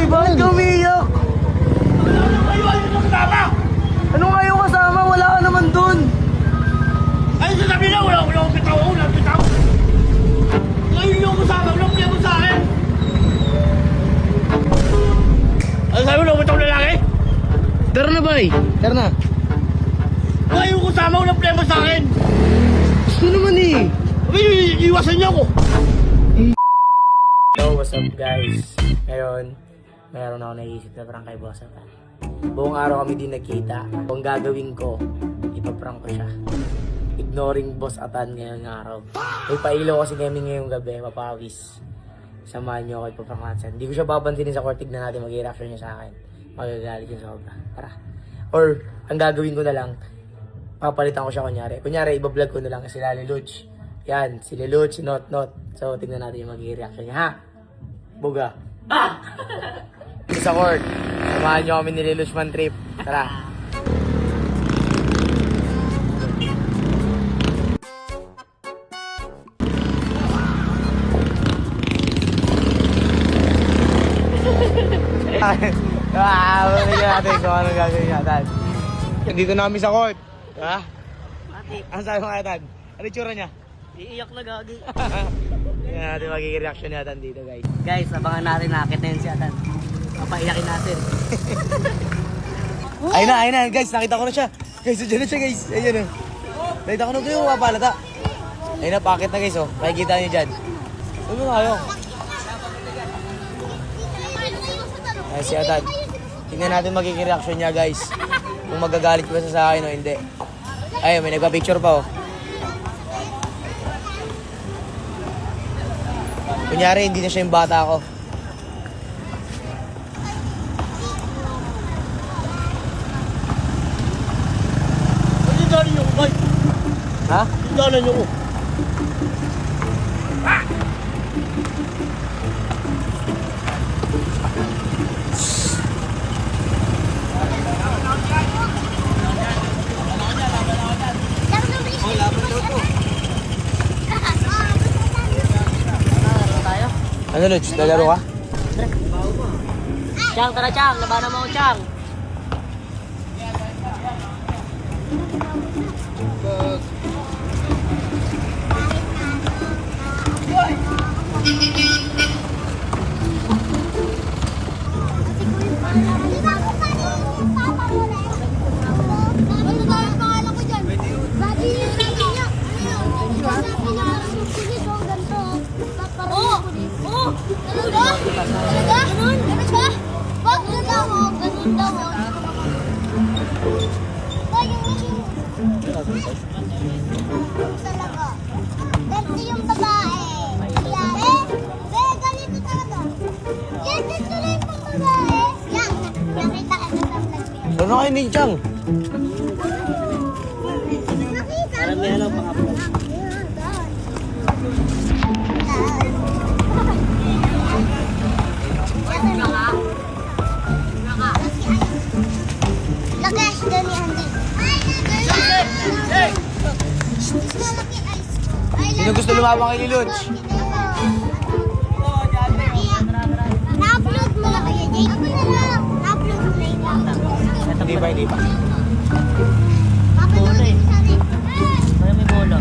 bakit ka umiiyak? Ayaw mo kasama! Anong ayaw kasama? Wala ka naman dun. Ay, sasabihin na, wala akong bitaw, wala bitaw. Ngayon yung kasama, wala akong mo sa akin. Ano sabi mo, wala bitaw lalaki? Tara na, bay. Tara na. Ngayon yung kasama, wala problema sa akin. Gusto naman eh. Ay, iwasan niyo ako. Hello, what's up guys? Ngayon, mayroon ako naisip na prank kay Boss Atan. Buong araw kami din nagkita. Kung gagawin ko, ipaprank ko siya. Ignoring Boss Atan ngayong araw. May pailaw kasi kami ngayong gabi, mapawis. Samahan niyo ako ipaprank natin. Hindi ko siya babansinin sa court, tignan natin mag-reaction niya sa akin. Magagalit yung sobra. Tara. Or, ang gagawin ko na lang, papalitan ko siya kunyari. Kunyari, ibablog ko na lang si Lali Luch. Yan, si Leluch, si Not Not. So, tignan natin yung mag-reaction niya, ha? Buga. Sa court. Samahan nyo kami ni Leluch Man Trip. Tara. Bumigyan natin kung anong gagawin natin. Dito na kami sa court. Ha? Ang sabi mo kaya, Tad? Ano yung tsura niya? Iiyak na gagi. Tingnan natin magiging reaction ni Atan dito, guys. Guys, abangan natin nakakit na yun si Atan. Papaiyakin natin. Ayun na, guys. Nakita ko na siya. Guys, dyan na siya, guys. Ayun na. Nakita ko na kayo, mapapalata. Ayun na, pakit na, guys, oh. Makikita niyo dyan. Huwag mo kayo. Ayun si Atan. Tingnan natin magiging reaction niya, guys. Kung magagalit ba siya sa akin o hindi. Ayun, may nagpa-picture pa, oh. Kunyari, hindi na siya yung bata ko. Ay, dali niyo ko, bay. Ha? Dali niyo ko. Ano, Lutz? Lalaro ka? Chang, tara Chang. Labanan mo ako, Chang. Ano kayo ni Chang? Parang may ano, pang-upload. Lakas dali Andy. Sino gusto lumabang kay Lutz? Na-upload mo na kaya Jake. Ako na lang. Na-upload mo na yun. Hindi pa, hindi pa. Papanoodin mo sa rin. Parang may bola.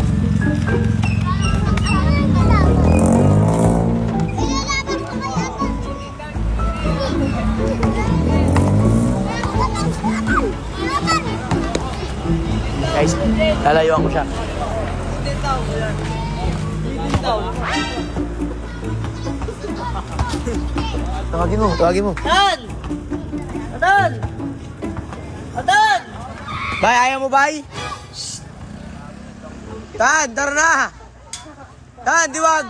Ilalaban ko kaya ako. Guys, lalayuan ko siya. Tawagin mo. Atan! Atan! Atan! Bay, ayaw mo, Bay? Shh. Tan, tara na! Tan, diwag!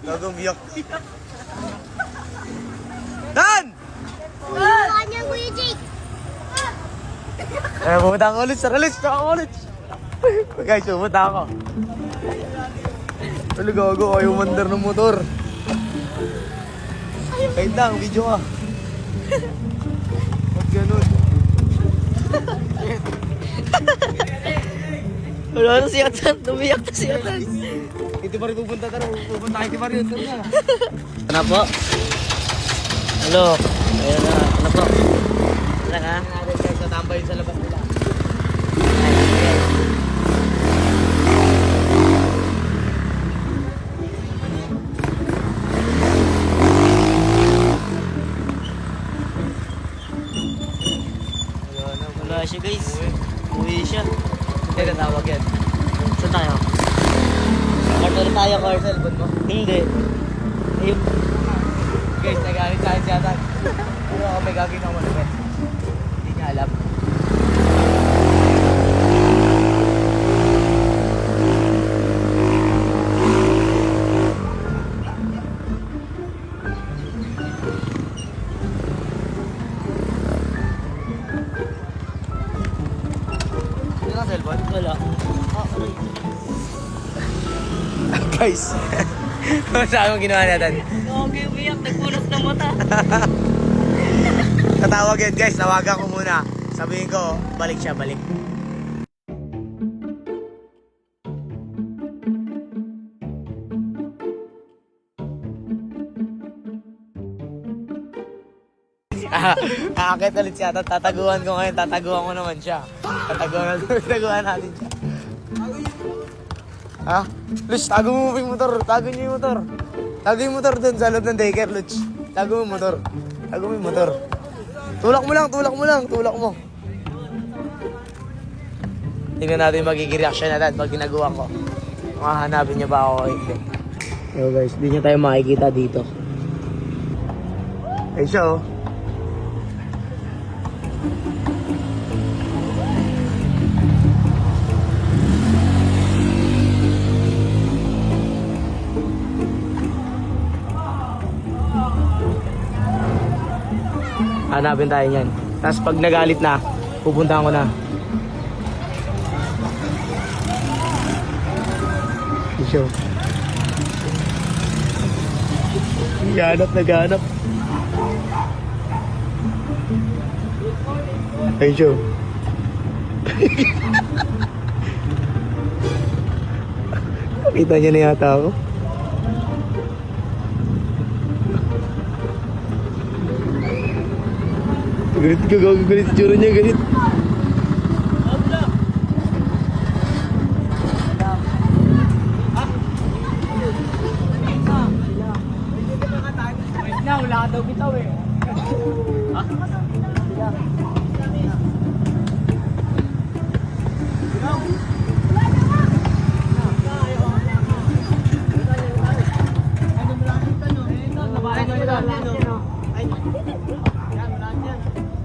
Gagong biyak. Tan! Buwan niya Kuya Jake. Pumunta ako ulit, sir. Ulit, ulit. Guys, pumunta ako. Ano gago, ayaw mandar ng motor. Kahit lang, video ka. Ba't ganun? Wala na si Atan. Tumiyak na si Atan. Ito pa rin pupunta tayo. Pupunta kayo, ito pa rin. Ano po? Hello. Ayun na. Ano po? Wala ka? Natin guys, natambayin sa labas nila. Wala siya guys. Uwi siya. Hindi ka tawag yan. Saan tayo? Cartel tayo, cartel. Ba't mo? Hindi. Ayun. Guys, nagalit sa akin si Atan. Pero ako may gagawin ako malapit. Hindi niya alam. Hindi ka cellphone? Wala. Guys, saan mo ginawa natin? Okay, umiyak. Nagpunot ng mata. Tatawag yan guys, tawagan ko muna. Sabihin ko, balik siya, balik. Aakit ulit siya, tataguan ko ngayon, tataguan ko naman siya. Tataguan natin siya. Ha? Lutz, tago mo yung motor, tago niyo yung motor. Tago yung motor dun sa loob ng daycare, Lutz. Tago mo yung motor. Tago mo yung motor. Tulak mo lang, tulak mo lang, tulak mo. Tingnan natin yung magiging reaction natin pag ginagawa ko. Makahanapin niya ba ako o hindi. Yo guys, di niya tayo makikita dito. Ay siya oh. Hanapin tayo niyan. Tapos pag nagalit na, pupuntahan ko na. Isyo. Naghanap. Ay, Isyo. Nakita niya na yata ako. Ganit ka, ganit tsura niya, ganit. Wala daw bitaw eh.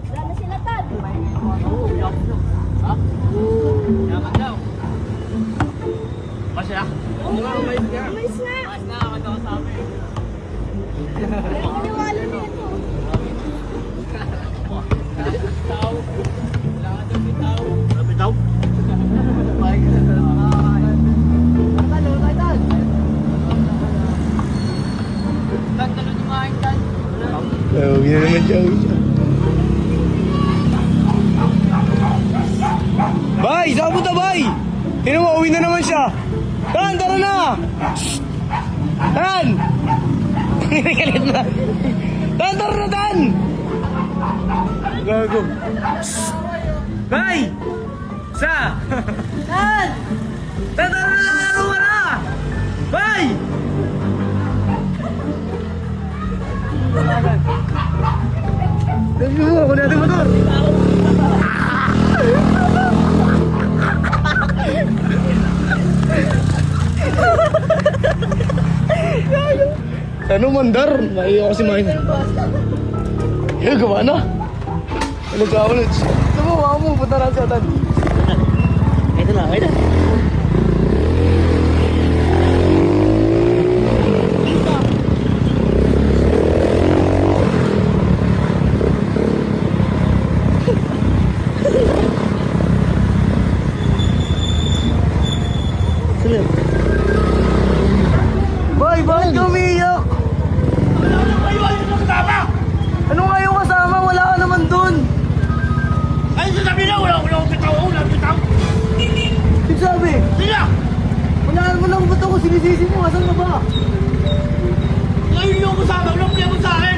Wala na sila tad. May snack. May maniwala na ito. Bitaw? Oh, yun naman siya. Bay! Saan punta, Bay? Tingnan mo, uwi na naman siya. Tan, tara na! Tan! Galit na. Tan, tara na, Tan! Gago. Bay! Sa! Tan! Tan, tara na, laro ka na! Bay! Dali mo, ako natin motor. Ano mandar? Maiyo kasi main. Eh, gawa na. Ano ka ulit? Ito mo, mama mo, punta na sa atan. Ito na. Boy, bakit ka umiiyak? Ayun yung kasama! Ano nga yung kasama? Wala ka naman dun. Ay, sasabi na, wala akong bitaw. Sabi, Sila! wala naman ako ba't ako sinisisi mo? Asan na ba? Ayun yung kasama, walang problema sa akin.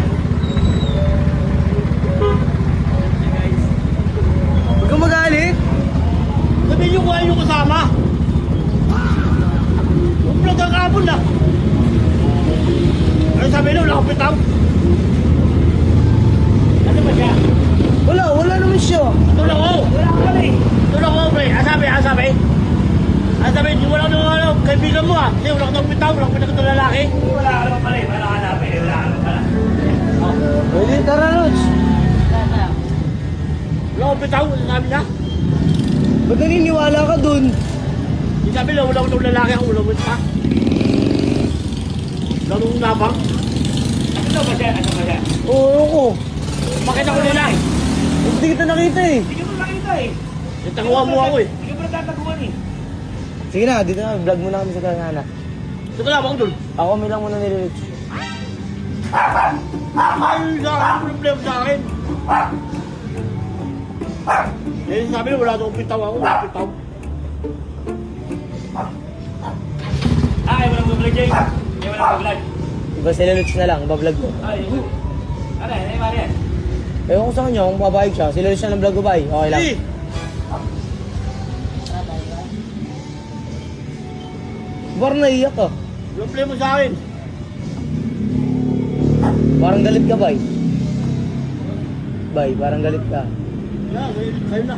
bitaw, walang bitaw ito lalaki. Wala ka naman pala eh, wala ka hanapin eh, wala ka naman pala. Pwede, tara, Lods. Wala akong bitaw, sabi na. Ba't naniniwala ka dun? Sabi na, wala akong lalaki, ako wala mo pa. Ganun nabang. Ano ba siya? Ano ba siya? Oo, ako. Makita ko nila eh. Hindi kita nakita eh. Hindi mo nakita eh. Nataguan mo ako eh. Hindi mo natataguan eh. Sige na, dito na. Vlog muna kami sa Gangana. Ito lang ako dun. Ako may lang muna nililits. Ay, sa akin, problema sa akin. Eh, sabi na, wala akong bitaw ako, wala bitaw. Ay, walang mag-vlog, Jay. Ay, walang mag-vlog. Diba sila Lutz na lang, bablog ko. Ay, ano, ay, Marian. Ewan ko sa kanya, kung babayag siya. Sila Lutz na lang vlog ko ba eh? Okay lang. Hey! Parang naiyak ka. Problema sa akin. Parang galit ka, bay. Bay, parang galit ka. Yan, kayo na.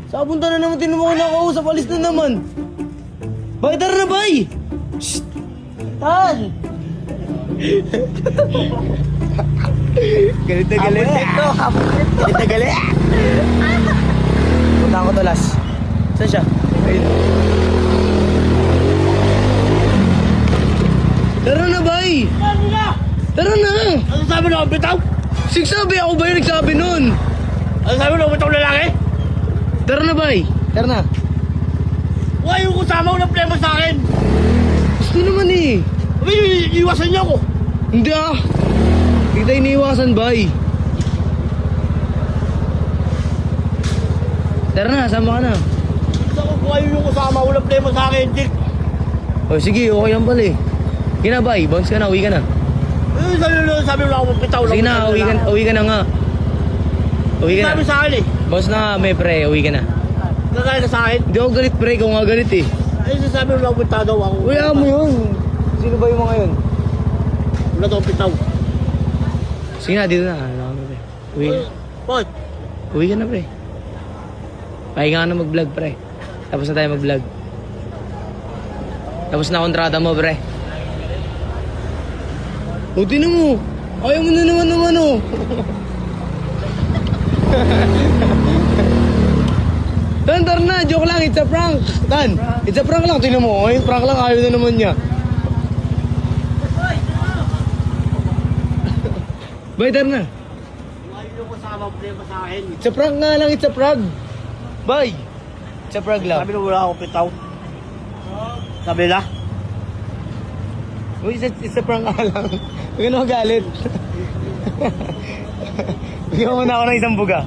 Saan punta na naman? Tinan mo ko nakausap. Alis na naman. Bay, tara na, bay! Shhh! Tan! Galit na galit. Galit na galit. Punta ko to, Las. Saan siya? Ayun. Tara na, bay! Ano na? Tara na! Ano sabi na, bitaw? Sigsabi ako ba yung nagsabi nun? Ano sabi na, bitaw lalaki? Tara na, bay! Tara na! Huwag yung kusama, walang problema sa akin. Gusto naman eh! Abi, iwasan niyo ako. Hindi ah! Hindi tayo iniiwasan, bay! Tara na, sama ka na. Gusto ko kung yung kusama, walang problema sa akin, Dick. O sige, okay lang pala eh. Sige na, bay, bounce ka na, uwi ka na. Eh, sabi mo lang ako bitaw. Sige na, uwi ka na nga. Uwi ka Sabi na. sa akin eh. Bounce na nga, may pre, uwi ka na. Nagkaya ka sa akin. Hindi ako galit pre, ikaw nga galit eh. Eh, sabi mo lang bitaw daw ako. Wala mo yun. Sino ba yung mga yun? Wala daw bitaw. Sige na, dito na. Ano ka na, pre. Uwi ka. Bakit? Uwi ka na, pre. Pahinga ka na mag-vlog, pre. Tapos na tayo mag-vlog. Tapos na kontrata mo, pre. O, tinan mo. Ayaw mo na naman oh. Tan, tara na. Joke lang. It's a prank. Tan, it's a prank lang. Tinan mo. Ay, prank lang. Ayaw na naman niya. Bay, tara na. Huwag yung kusama, problema sa akin. It's a prank nga lang. It's a prank. Bay. It's a prank lang. Sabi na wala akong bitaw. Sabi na. Uy, it's a prank nga lang. Huwag ka na magalit. Bigyan mo na ako ng isang buga.